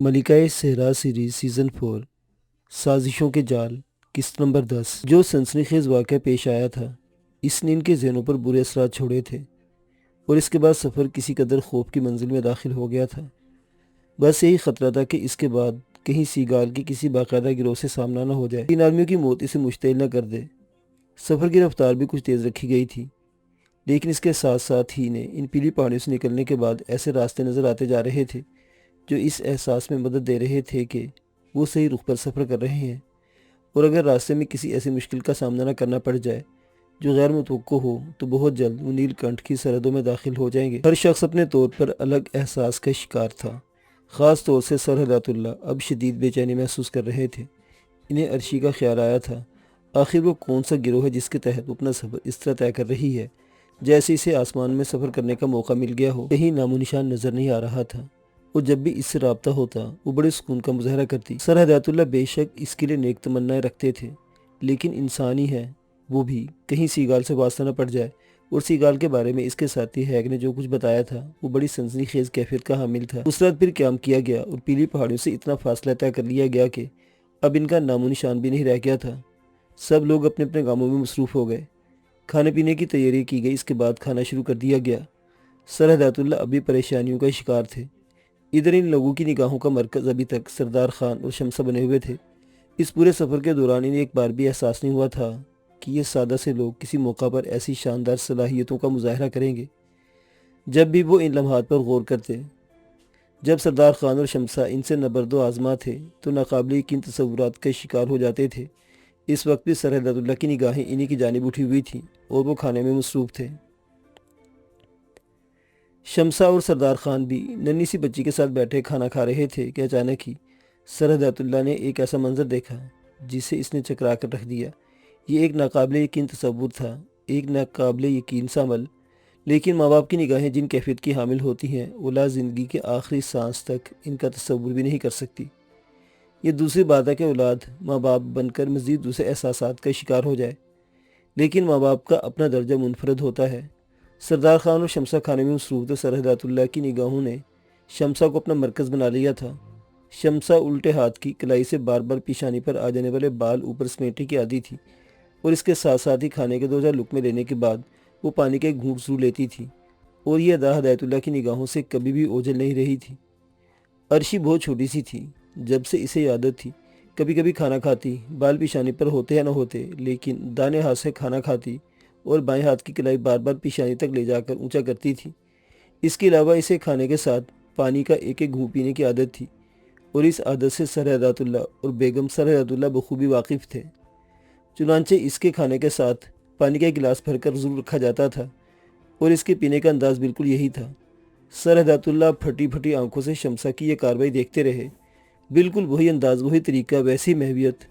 ملکہ صحرا series season 4 سازشوں کے جال قسط نمبر 10 جو سنسنی خیز واقعہ پیش آیا تھا اس نے ان کے ذہنوں پر برے اثرات چھوڑے تھے اور اس کے بعد سفر کسی قدر خوف کی منزل میں داخل ہو گیا تھا۔ بس یہی خطرہ تھا کہ اس کے بعد کہیں سیگال کے کسی باقاعدہ گروہ سے سامنا نہ ہو جائے، ان آدمیوں کی موت اسے مشتعل نہ کر دے۔ سفر کی رفتار بھی کچھ تیز رکھی گئی تھی، لیکن اس کے ساتھ ساتھ ہی نے ان پیلی پہاڑیوں سے نکلنے کے بعد ایسے راستے نظر آتے جا رہے تھے جو اس احساس میں مدد دے رہے تھے کہ وہ صحیح رخ پر سفر کر رہے ہیں، اور اگر راستے میں کسی ایسی مشکل کا سامنا نہ کرنا پڑ جائے جو غیر متوقع ہو تو بہت جلد وہ نیل کنٹھ کی سرحدوں میں داخل ہو جائیں گے۔ ہر شخص اپنے طور پر الگ احساس کا شکار تھا، خاص طور سے سر ہدایت اللہ اب شدید بے چینی محسوس کر رہے تھے۔ انہیں عرشی کا خیال آیا تھا، آخر وہ کون سا گروہ ہے جس کے تحت وہ اپنا سفر اس طرح طے کر رہی ہے جیسے اسے آسمان میں سفر کرنے کا موقع مل گیا ہو۔ کہیں نام و نشان نظر نہیں آ رہا تھا، اور جب بھی اس سے رابطہ ہوتا وہ بڑے سکون کا مظاہرہ کرتی۔ سر ہدایت اللہ بے شک اس کے لیے نیک تمنائیں رکھتے تھے، لیکن انسان ہی ہے وہ بھی، کہیں سیگال سے واسطہ نہ پڑ جائے۔ اور سیگال کے بارے میں اس کے ساتھی ہیگ نے جو کچھ بتایا تھا وہ بڑی سنسنی خیز کیفیت کا حامل تھا۔ اس رات پھر قیام کیا گیا اور پیلی پہاڑیوں سے اتنا فاصلہ طے کر لیا گیا کہ اب ان کا نام و نشان بھی نہیں رہ گیا تھا۔ سب لوگ اپنے اپنے کاموں میں مصروف ہو گئے، کھانے پینے کی تیاری کی گئی، اس کے بعد کھانا شروع کر دیا گیا۔ سر ہدایت اللہ ابھی پریشانیوں کا شکار تھے۔ ادھر ان لوگوں کی نگاہوں کا مرکز ابھی تک سردار خان اور شمسہ بنے ہوئے تھے۔ اس پورے سفر کے دوران انہیں ایک بار بھی احساس نہیں ہوا تھا کہ یہ سادہ سے لوگ کسی موقع پر ایسی شاندار صلاحیتوں کا مظاہرہ کریں گے۔ جب بھی وہ ان لمحات پر غور کرتے جب سردار خان اور شمسہ ان سے نبرد و آزما تھے تو ناقابل یقین تصورات کا شکار ہو جاتے تھے۔ اس وقت بھی سر ہدایت اللہ کی نگاہیں انہی کی جانب اٹھی ہوئی تھیں اور وہ کھانے میں مصروف تھے۔ شمسہ اور سردار خان بھی ننھی سی بچی کے ساتھ بیٹھے کھانا کھا رہے تھے کہ اچانک ہی سر ہدایت اللہ نے ایک ایسا منظر دیکھا جسے اس نے چکرا کر رکھ دیا۔ یہ ایک ناقابل یقین تصور تھا، ایک ناقابل یقین سا عمل، لیکن ماں باپ کی نگاہیں جن کیفیت کی حامل ہوتی ہیں اولاد زندگی کے آخری سانس تک ان کا تصور بھی نہیں کر سکتی۔ یہ دوسری بات ہے کہ اولاد ماں باپ بن کر مزید دوسرے احساسات کا شکار ہو جائے، لیکن ماں باپ کا اپنا درجہ منفرد ہوتا ہے۔ سردار خان اور شمسہ کھانے میں مصروف تھے۔ سر ہدایت اللہ کی نگاہوں نے شمسہ کو اپنا مرکز بنا لیا تھا۔ شمسہ الٹے ہاتھ کی کلائی سے بار بار پیشانی پر آ جانے والے بال اوپر سمیٹنے کی عادی تھی، اور اس کے ساتھ ساتھ ہی کھانے کے 2 لقمے لینے کے بعد وہ پانی کا ایک گھونٹ ضرور لیتی تھی، اور یہ ادا ہدایت اللہ کی نگاہوں سے کبھی بھی اوجھل نہیں رہی تھی۔ عرشی بہت چھوٹی سی تھی جب سے اسے عادت تھی، کبھی کبھی کھانا کھاتی، بال پیشانی پر ہوتے یا نہ ہوتے، لیکن دانے ہاتھ سے کھانا کھاتی اور بائیں ہاتھ کی کلائی بار بار پیشانی تک لے جا کر اونچا کرتی تھی۔ اس کے علاوہ اسے کھانے کے ساتھ پانی کا ایک ایک گھونٹ پینے کی عادت تھی، اور اس عادت سے سر ہدایت اللہ اور بیگم سر ہدایت اللہ بخوبی واقف تھے۔ چنانچہ اس کے کھانے کے ساتھ پانی کا ایک گلاس بھر کر ضرور رکھا جاتا تھا، اور اس کے پینے کا انداز بالکل یہی تھا۔ سر ہدایت اللہ پھٹی پھٹی آنکھوں سے شمسہ کی یہ کارروائی دیکھتے رہے، بالکل وہی انداز، وہی طریقہ، ویسی محویت۔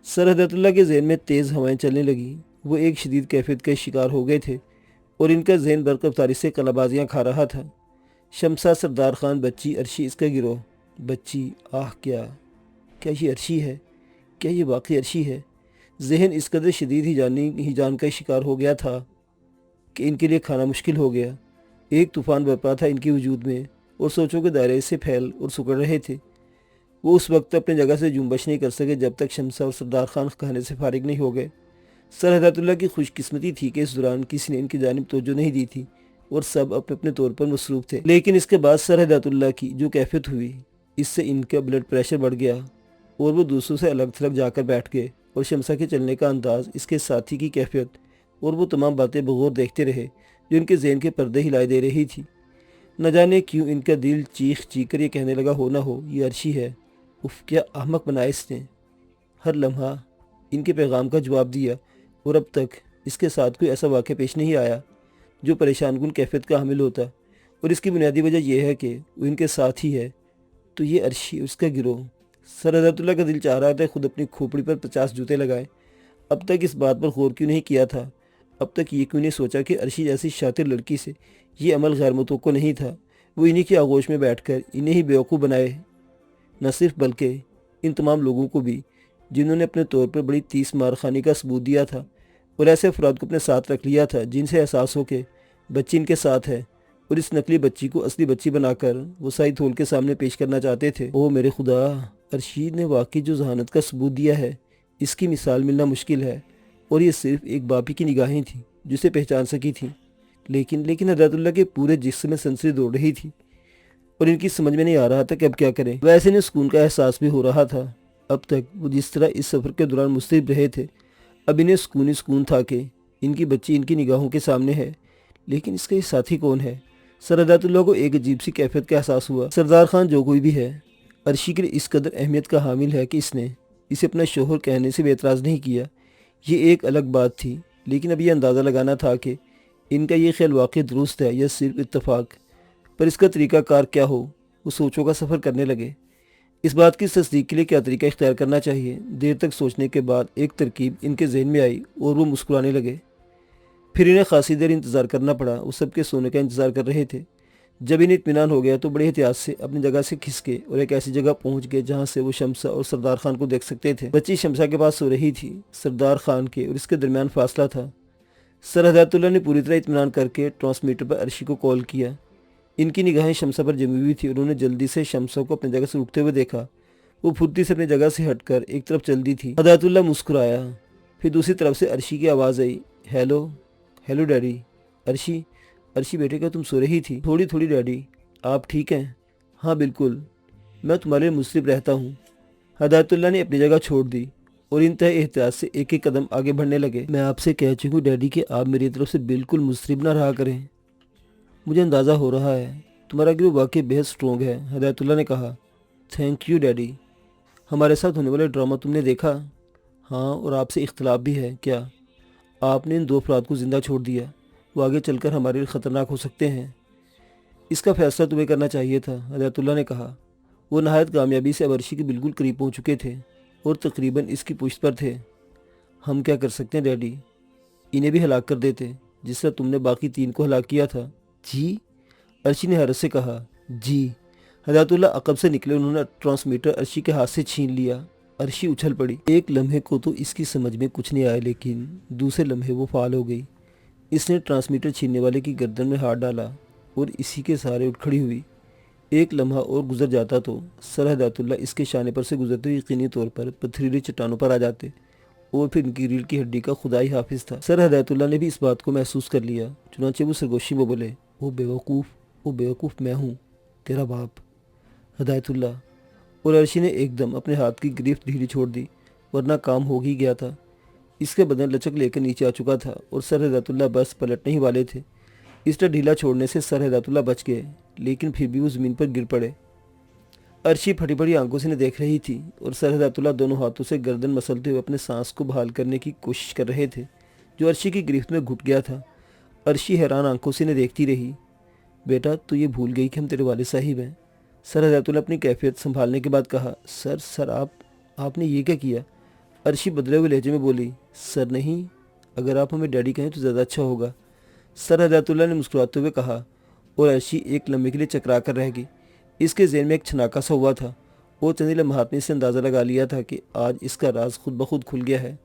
سر ہدایت اللہ کے ذہن میں تیز ہوائیں چلنے لگیں، وہ ایک شدید کیفیت کا شکار ہو گئے تھے اور ان کا ذہن برق رفتاری سے قلابازیاں کھا رہا تھا۔ شمسہ، سردار خان، بچی، عرشی، اس کا گروہ۔ بچی، آہ کیا یہ عرشی ہے؟ کیا یہ واقعی عرشی ہے؟ ذہن اس قدر شدید ہیجان کا شکار ہو گیا تھا کہ ان کے لیے کھانا مشکل ہو گیا۔ ایک طوفان برپا تھا ان کے وجود میں، اور سوچوں کے دائرے سے پھیل اور سکڑ رہے تھے۔ وہ اس وقت اپنے جگہ سے جنبش نہیں کر سکے جب تک شمسہ اور سردار خان کھانے سے فارغ نہیں ہو گئے۔ سر ہدایت اللہ کی خوش قسمتی تھی کہ اس دوران کسی نے ان کی جانب توجہ نہیں دی تھی اور سب اپنے اپنے طور پر مصروف تھے۔ لیکن اس کے بعد سر ہدایت اللہ کی جو کیفیت ہوئی، اس سے ان کا بلڈ پریشر بڑھ گیا اور وہ دوسروں سے الگ تھلگ جا کر بیٹھ گئے، اور شمسہ کے چلنے کا انداز، اس کے ساتھی کی کیفیت اور وہ تمام باتیں بغور دیکھتے رہے جو ان کے ذہن کے پردے ہلائے دے رہی تھی۔ نہ جانے کیوں ان کا دل چیخ چیخ کر یہ کہنے لگا ہو نہ ہو یہ عرشی ہے۔ اف، کیا احمق بنایا اس نے، ہر لمحہ ان کے پیغام کا جواب دیا، اور اب تک اس کے ساتھ کوئی ایسا واقعہ پیش نہیں آیا جو پریشان کن کیفیت کا حامل ہوتا، اور اس کی بنیادی وجہ یہ ہے کہ وہ ان کے ساتھ ہی ہے۔ تو یہ عرشی، اس کا گروہ۔ سر ہدایت اللہ کا دل چاہ رہا تھا خود اپنی کھوپڑی پر 50 جوتے لگائے۔ اب تک اس بات پر غور کیوں نہیں کیا تھا؟ اب تک یہ کیوں نہیں سوچا کہ عرشی جیسی شاطر لڑکی سے یہ عمل غیر متوقع نہیں تھا؟ وہ انہی کی آغوش میں بیٹھ کر انہیں ہی بیوقوف بنائے، نہ صرف بلکہ ان تمام لوگوں کو بھی جنہوں نے اپنے طور پر بڑی تیس مارخانی کا ثبوت دیا تھا، اور ایسے افراد کو اپنے ساتھ رکھ لیا تھا جن سے احساس ہو کہ بچی ان کے ساتھ ہے، اور اس نقلی بچی کو اصلی بچی بنا کر وہ سعید ہال کے سامنے پیش کرنا چاہتے تھے۔ او میرے خدا، ارشی نے واقعی جو ذہانت کا ثبوت دیا ہے اس کی مثال ملنا مشکل ہے، اور یہ صرف ایک باپی کی نگاہیں تھیں جسے پہچان سکی تھیں، لیکن ہدایت اللہ کے پورے جسم میں سنسری دوڑ رہی تھی اور ان کی سمجھ میں نہیں آ رہا تھا کہ اب کیا کریں۔ ویسے انہیں سکون کا احساس بھی ہو رہا تھا۔ اب تک وہ جس طرح اس سفر کے دوران مضطرب رہے تھے، اب انہیں سکون تھا کہ ان کی بچی ان کی نگاہوں کے سامنے ہے، لیکن اس کا یہ ساتھی کون ہے؟ سر ہدایت اللہ کو ایک عجیب سی کیفیت کا احساس ہوا۔ سردار خان جو کوئی بھی ہے، ارشی کے لیے اس قدر اہمیت کا حامل ہے کہ اس نے اسے اپنا شوہر کہنے سے بھی اعتراض نہیں کیا۔ یہ ایک الگ بات تھی، لیکن اب یہ اندازہ لگانا تھا کہ ان کا یہ خیال واقعی درست ہے یا صرف اتفاق، پر اس کا طریقہ کار کیا ہو۔ وہ سوچوں کا سفر کرنے لگے۔ اس بات کی تصدیق کے لیے کیا طریقہ اختیار کرنا چاہیے؟ دیر تک سوچنے کے بعد ایک ترکیب ان کے ذہن میں آئی اور وہ مسکرانے لگے۔ پھر انہیں خاصی دیر انتظار کرنا پڑا۔ وہ سب کے سونے کا انتظار کر رہے تھے۔ جب انہیں اطمینان ہو گیا تو بڑے احتیاط سے اپنی جگہ سے کھسکے اور ایک ایسی جگہ پہنچ گئے جہاں سے وہ شمسہ اور سردار خان کو دیکھ سکتے تھے۔ بچی شمسہ کے پاس سو رہی تھی۔ سردار خان کے اور اس کے درمیان فاصلہ تھا۔ سر ہدایت اللہ نے پوری طرح اطمینان کر کے ٹرانسمیٹر پر ارشی کو کال کیا۔ ان کی نگاہیں شمسہ پر جمی ہوئی تھی اور انہوں نے جلدی سے شمسہ کو اپنی جگہ سے اٹھتے ہوئے دیکھا۔ وہ پھرتی سے اپنی جگہ سے ہٹ کر ایک طرف چل دی تھی۔ ہدایت اللہ مسکرایا۔ پھر دوسری طرف سے ارشی کی آواز آئی، ہیلو ہیلو ڈیڈی۔ ارشی بیٹے کیا تم سو رہی تھی؟ تھوڑی ڈیڈی، آپ ٹھیک ہیں؟ ہاں بالکل، میں تمہارے لیے مصرف رہتا ہوں۔ ہدایت اللہ نے اپنی جگہ چھوڑ دی اور انتہائی احتیاط سے ایک ایک قدم آگے بڑھنے لگے۔ میں آپ سے کہہ چکوں ڈیڈی کہ آپ میری طرف سے بالکل مصرف نہ رہا کریں۔ مجھے اندازہ ہو رہا ہے تمہارا گروہ واقعی بہت سٹرونگ ہے، ہدایت اللہ نے کہا۔ Thank you daddy. ہمارے ساتھ ہونے والا ڈرامہ تم نے دیکھا؟ ہاں، اور آپ سے اختلاف بھی ہے کیا؟ آپ نے ان دو افراد کو زندہ چھوڑ دیا، وہ آگے چل کر ہمارے لیے خطرناک ہو سکتے ہیں۔ اس کا فیصلہ تمہیں کرنا چاہیے تھا، ہدایت اللہ نے کہا۔ وہ نہایت کامیابی سے اب ارشی کے بالکل قریب پہنچ چکے تھے اور تقریباً اس کی پشت پر تھے۔ ہم کیا کر سکتے ہیں ڈیڈی؟ انہیں بھی ہلاک کر دیتے جس طرح تم نے باقی 3 کو ہلاک کیا تھا۔ جی؟ ارشی نے حیرت سے کہا۔ جی۔ ہدایت اللہ عقب سے نکلے، انہوں نے ٹرانسمیٹر ارشی کے ہاتھ سے چھین لیا۔ ارشی اچھل پڑی۔ ایک لمحے کو تو اس کی سمجھ میں کچھ نہیں آیا، لیکن دوسرے لمحے وہ فعال ہو گئی۔ اس نے ٹرانسمیٹر چھیننے والے کی گردن میں ہاتھ ڈالا اور اسی کے سہارے اٹھ کھڑی ہوئی۔ ایک لمحہ اور گزر جاتا تو سر ہدایت اللہ اس کے شانے پر سے گزرتے ہوئے یقینی طور پر پتھریلی چٹانوں پر آ جاتے اور پھر ان کی ریڑھ کی ہڈی کا خدائی حافظ تھا۔ سر ہدایت اللہ نے بھی اس بات کو محسوس کر لیا، چنانچہ وہ سرگوشی میں بولے، او بیوقوف، میں ہوں تیرا باپ ہدایت اللہ۔ اور ارشی نے ایک دم اپنے ہاتھ کی گرفت ڈھیلی چھوڑ دی، ورنہ کام ہو ہی گیا تھا۔ اس کے بدن لچک لے کر نیچے آ چکا تھا اور سر ہدایت اللہ بس پلٹنے ہی والے تھے۔ اس طرح ڈھیلا چھوڑنے سے سر ہدایت اللہ بچ گئے، لیکن پھر بھی وہ زمین پر گر پڑے۔ ارشی پھٹی پڑی آنکھوں سے انہیں دیکھ رہی تھی اور سر ہدایت اللہ دونوں ہاتھوں سے گردن مسلتے ہوئے اپنے سانس کو بحال کرنے کی کوشش کر رہے تھے جو ارشی کی گرفت میں گھٹ گیا تھا۔ ارشی حیران آنکھوں سے انہیں دیکھتی رہی۔ بیٹا تو یہ بھول گئی کہ ہم تیرے والد صاحب ہیں، سر ہدایت اللہ اپنی کیفیت سنبھالنے کے بعد کہا۔ سر آپ نے یہ کیا کیا؟ ارشی بدلے ہوئے لہجے میں بولی۔ سر نہیں، اگر آپ ہمیں ڈیڈی کہیں تو زیادہ اچھا ہوگا، سر ہدایت اللہ نے مسکراتے ہوئے کہا۔ اور ارشی ایک لمحے کے لیے چکرا کر رہ گئی۔ اس کے ذہن میں ایک چھناکا سا ہوا تھا اور چند لمحات میں اس نے اندازہ لگا لیا تھا کہ آج اس کا راز خود بخود کھل گیا ہے۔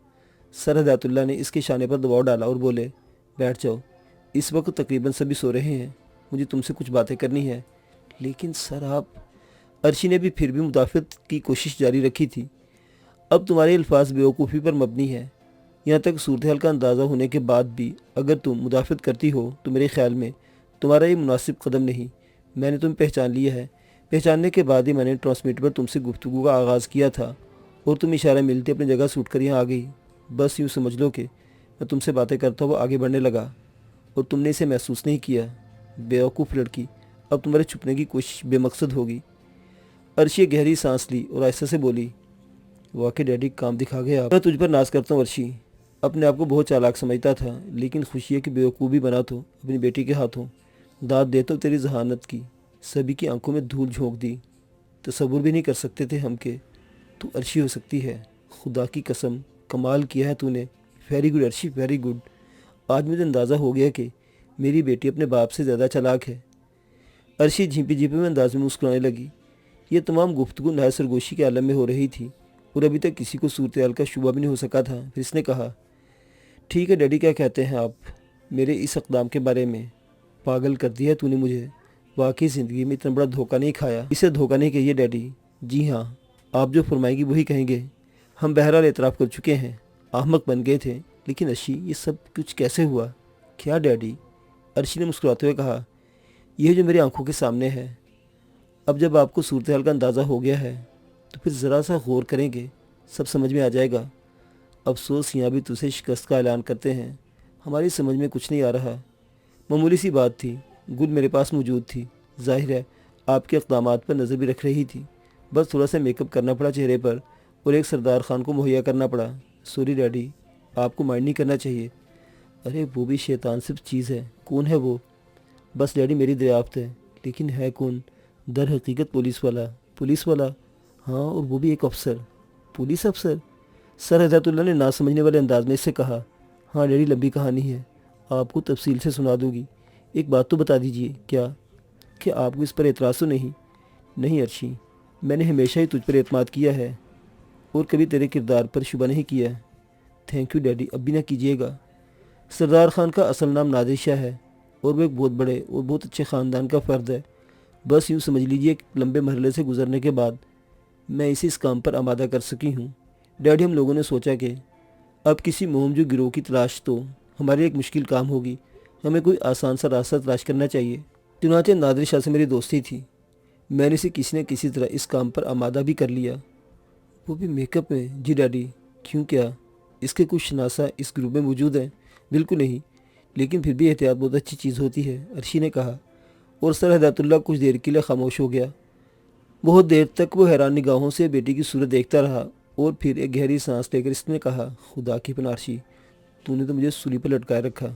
سر ہدایت اللہ نے اس کے شانے پر دباؤ ڈالا اور بولے، بیٹھ جاؤ، اس وقت تقریباً سبھی سو رہے ہیں، مجھے تم سے کچھ باتیں کرنی ہے۔ لیکن سر آپ، ارشی نے بھی پھر بھی مدافعت کی کوشش جاری رکھی تھی۔ اب تمہارے الفاظ بیوقوفی پر مبنی ہے، یہاں تک صورتحال کا اندازہ ہونے کے بعد بھی اگر تم مدافعت کرتی ہو تو میرے خیال میں تمہارا یہ مناسب قدم نہیں۔ میں نے تمہیں پہچان لیا ہے، پہچاننے کے بعد ہی میں نے ٹرانسمیٹر پر تم سے گفتگو کا آغاز کیا تھا اور تم اشارہ ملتے اپنی جگہ سے اٹھ کر یہاں آ گئی۔ بس یوں سمجھ لو کہ میں تم سے باتیں کرتا ہوا آگے بڑھنے لگا اور تم نے اسے محسوس نہیں کیا۔ بیوقوف لڑکی، اب تمہارے چھپنے کی کوشش بے مقصد ہوگی۔ ارشی گہری سانس لی اور آہستہ سے بولی، واقعی ڈیڈی کام دکھا گیا آپ۔ میں تجھ پر ناز کرتا ہوں ارشی، اپنے آپ کو بہت چالاک سمجھتا تھا، لیکن خوشی ہے کہ بیوقوفی بنا تو اپنی بیٹی کے ہاتھوں۔ داد دیتا ہوں تیری ذہانت کی، سبھی کی آنکھوں میں دھول جھونک دی۔ تصور بھی نہیں کر سکتے تھے ہم کہ تو ارشی ہو سکتی ہے۔ خدا کی قسم، کمال کیا ہے تو نے۔ ویری گڈ ارشی، ویری گڈ۔ آج مجھے اندازہ ہو گیا کہ میری بیٹی اپنے باپ سے زیادہ چالاک ہے۔ ارشی جھیپے میں انداز میں مسکرانے لگی۔ یہ تمام گفتگو نہایت سرگوشی کے عالم میں ہو رہی تھی اور ابھی تک کسی کو صورتحال کا شبہ بھی نہیں ہو سکا تھا۔ پھر اس نے کہا، ٹھیک ہے ڈیڈی، کیا کہتے ہیں آپ میرے اس اقدام کے بارے میں؟ پاگل کر دیا ہے تو نے مجھے، واقعی زندگی میں اتنا بڑا دھوکہ نہیں کھایا۔ اسے دھوکہ نہیں کہیے ڈیڈی۔ جی ہاں، آپ جو فرمائیں گی وہی کہیں گے۔ ہم بہرحال اعتراف کر چکے ہیں، احمق بن گئے تھے، لیکن ارشی یہ سب کچھ کیسے ہوا؟ کیا ڈیڈی؟ ارشی نے مسکراتے ہوئے کہا، یہ جو میری آنکھوں کے سامنے ہے۔ اب جب آپ کو صورتحال کا اندازہ ہو گیا ہے تو پھر ذرا سا غور کریں گے، سب سمجھ میں آ جائے گا۔ افسوس یہاں بھی تجھے شکست کا اعلان کرتے ہیں، ہماری سمجھ میں کچھ نہیں آ رہا۔ معمولی سی بات تھی، گل میرے پاس موجود تھی، ظاہر ہے آپ کے اقدامات پر نظر بھی رکھ رہی تھی، بس تھوڑا سا میک اپ کرنا پڑا چہرے پر اور ایک سردار خان کو مہیا کرنا پڑا۔ سوری ڈیڈی، آپ کو مائنڈ نہیں کرنا چاہیے۔ ارے وہ بھی شیطان صرف چیز ہے، کون ہے وہ؟ بس ڈیڈی میری دریافت ہے، لیکن ہے کون؟ در حقیقت پولیس والا۔ پولیس والا؟ ہاں، اور وہ بھی ایک افسر۔ پولیس افسر؟ سر ہدایت اللہ نے نہ سمجھنے والے انداز میں اس سے کہا، ہاں ڈیڈی لمبی کہانی ہے، آپ کو تفصیل سے سنا دوں گی، ایک بات تو بتا دیجئے، کیا کہ آپ کو اس پر اعتراض تو نہیں؟ نہیں ارشی، میں نے ہمیشہ ہی تجھ پر اعتماد کیا ہے اور کبھی تیرے کردار پر شبہ نہیں کیا۔ تھینک یو ڈیڈی، اب بھی نہ کیجیے گا۔ سردار خان کا اصل نام نادر شاہ ہے اور وہ ایک بہت بڑے اور بہت اچھے خاندان کا فرد ہے۔ بس یوں سمجھ لیجئے کہ لمبے مرحلے سے گزرنے کے بعد میں اسے اس کام پر آمادہ کر سکی ہوں۔ ڈیڈی، ہم لوگوں نے سوچا کہ اب کسی مہم جو گروہ کی تلاش تو ہمارے ایک مشکل کام ہوگی، ہمیں کوئی آسان سا راستہ تلاش کرنا چاہیے۔ چنانچہ نادر شاہ سے میری دوستی تھی، میں نے اسے کسی نہ کسی طرح اس کام پر آمادہ بھی کر لیا۔ وہ بھی میک اپ میں؟ جی ڈیڈی۔ کیوں، کیا اس کے کچھ شناسہ اس گروپ میں موجود ہیں؟ بالکل نہیں، لیکن پھر بھی احتیاط بہت اچھی چیز ہوتی ہے، ارشی نے کہا، اور سر ہدایت اللہ کچھ دیر کے لیے خاموش ہو گیا۔ بہت دیر تک وہ حیران نگاہوں سے بیٹی کی صورت دیکھتا رہا اور پھر ایک گہری سانس لے کر اس نے کہا، خدا کی پناہ ارشی، تو نے تو مجھے سولی پر لٹکائے رکھا۔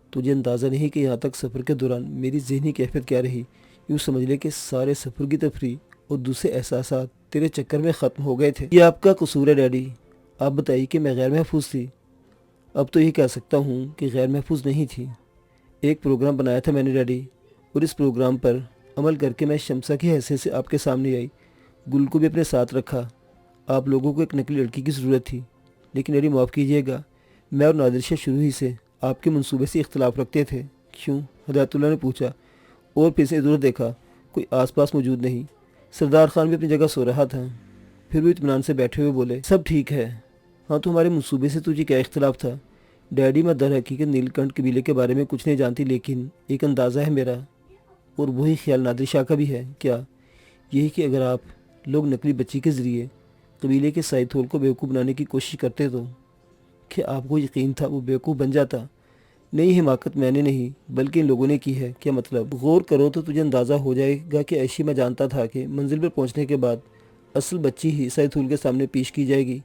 تجھے اندازہ نہیں کہ یہاں تک سفر کے دوران میری ذہنی کیفیت کیا رہی۔ یوں سمجھ لے کہ سارے سفر کی تفریح اور دوسرے احساسات تیرے چکر میں ختم ہو گئے تھے۔ یہ آپ کا قصور ہے ڈیڈی، آپ بتائیے کہ میں غیر محفوظ تھی؟ اب تو یہ کہہ سکتا ہوں کہ غیر محفوظ نہیں تھی۔ ایک پروگرام بنایا تھا میں نے ڈیڈی، اور اس پروگرام پر عمل کر کے میں شمسا کی حیثیت سے آپ کے سامنے آئی، گل کو بھی اپنے ساتھ رکھا۔ آپ لوگوں کو ایک نقلی لڑکی کی ضرورت تھی، لیکن ڈیڈی معاف کیجیے گا، میں اور نادر شاہ شروع ہی سے آپ کے منصوبے سے اختلاف رکھتے تھے۔ کیوں؟ ہدایت اللہ نے پوچھا اور پھر سے ادھر دیکھا، کوئی آس پاس موجود نہیں۔ سردار خان بھی اپنی جگہ سو رہا تھا، پھر وہ اطمینان سے بیٹھے ہوئے بولے، سب ٹھیک ہے۔ ہاں تو ہمارے منصوبے سے تجھے کیا اختلاف تھا؟ ڈیڈی، میں در حقیقت نیل کنٹھ قبیلے کے بارے میں کچھ نہیں جانتی، لیکن ایک اندازہ ہے میرا، اور وہی خیال نادر شاہ کا بھی ہے۔ کیا؟ یہی کہ اگر آپ لوگ نقلی بچی کے ذریعے قبیلے کے سائے تھول کو بیوقوف بنانے کی کوشش کرتے تو کہ آپ کو یقین تھا وہ بیوقوف بن جاتا؟ نئی حماقت میں نے نہیں بلکہ ان لوگوں نے کی ہے۔ کیا مطلب؟ غور کرو تو تجھے اندازہ ہو جائے گا کہ ایشی میں جانتا تھا کہ منزل پر پہنچنے کے بعد اصل بچی ہی سائے تھول کے سامنے پیش کی جائے گی۔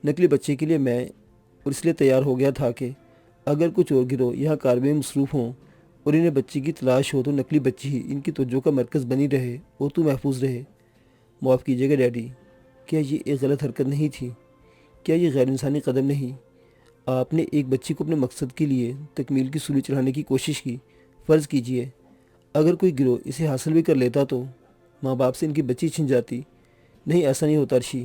نقلی بچے کے لیے میں اور اس لیے تیار ہو گیا تھا کہ اگر کچھ اور گروہ یہاں کارروائی میں مصروف ہوں اور انہیں بچی کی تلاش ہو تو نقلی بچی ہی ان کی توجہ کا مرکز بنی رہے اور تو محفوظ رہے۔ معاف کیجیے گا ڈیڈی، کیا یہ ایک غلط حرکت نہیں تھی؟ کیا یہ غیر انسانی قدم نہیں؟ آپ نے ایک بچی کو اپنے مقصد کے لیے تکمیل کی سولی چڑھانے کی کوشش کی۔ فرض کیجئے اگر کوئی گروہ اسے حاصل بھی کر لیتا تو ماں باپ سے ان کی بچی چھن جاتی۔ نہیں، ایسا نہیں ہوتا ارشی،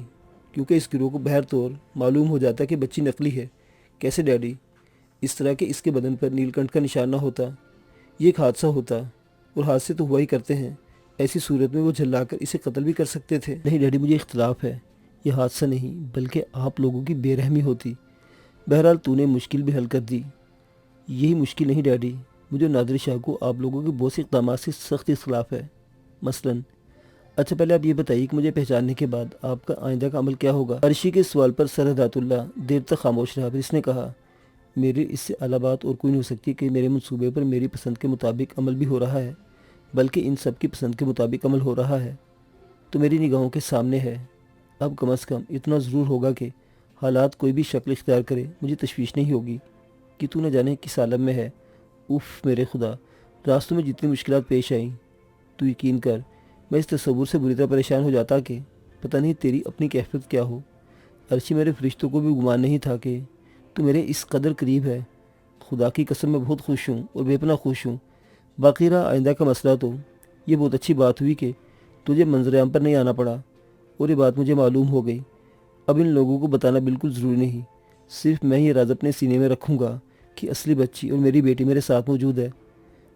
کیونکہ اس گروہ کو بہر طور معلوم ہو جاتا کہ بچی نقلی ہے۔ کیسے ڈیڈی؟ اس طرح کہ اس کے بدن پر نیل کنٹھ کا نشان نہ ہوتا، یہ ایک حادثہ ہوتا، اور حادثے تو ہوا ہی کرتے ہیں، ایسی صورت میں وہ جھلا کر اسے قتل بھی کر سکتے تھے۔ نہیں ڈیڈی، مجھے اختلاف ہے، یہ حادثہ نہیں بلکہ آپ لوگوں کی بے رحمی ہوتی۔ بہرحال تو نے مشکل بھی حل کر دی۔ یہی مشکل نہیں ڈیڈی، مجھے نادر شاہ کو آپ لوگوں کے بہت سے اقدامات سے سخت اختلاف ہے، مثلاً۔ اچھا پہلے آپ یہ بتائیے کہ مجھے پہچاننے کے بعد آپ کا آئندہ کا عمل کیا ہوگا؟ ارشی کے سوال پر سر ہدایت اللہ دیر تک خاموش رہا، پھر اس نے کہا، میری اس سے اعلیٰ بات اور کوئی نہیں ہو سکتی کہ میرے منصوبے پر میری پسند کے مطابق عمل بھی ہو رہا ہے، بلکہ ان سب کی پسند کے مطابق عمل ہو رہا ہے تو میری نگاہوں کے سامنے ہے۔ اب کم از کم اتنا ضرور ہوگا کہ حالات کوئی بھی شکل اختیار کرے مجھے تشویش نہیں ہوگی کہ تو نہ جانے کس عالم میں ہے۔ اف میرے خدا، راستوں میں جتنی مشکلات پیش آئیں تو یقین کر میں اس تصور سے بری طرح پریشان ہو جاتا کہ پتہ نہیں تیری اپنی کیفیت کیا ہو۔ ارشی، میرے فرشتوں کو بھی گمان نہیں تھا کہ تو میرے اس قدر قریب ہے۔ خدا کی قسم میں بہت خوش ہوں اور بے پناہ خوش ہوں۔ باقی رہا آئندہ کا مسئلہ تو یہ بہت اچھی بات ہوئی کہ تجھے منظر عام پر نہیں آنا پڑا اور یہ بات مجھے معلوم ہو گئی۔ اب ان لوگوں کو بتانا بالکل ضروری نہیں، صرف میں یہ راز اپنے سینے میں رکھوں گا کہ اصلی بچی اور میری بیٹی میرے ساتھ موجود ہے۔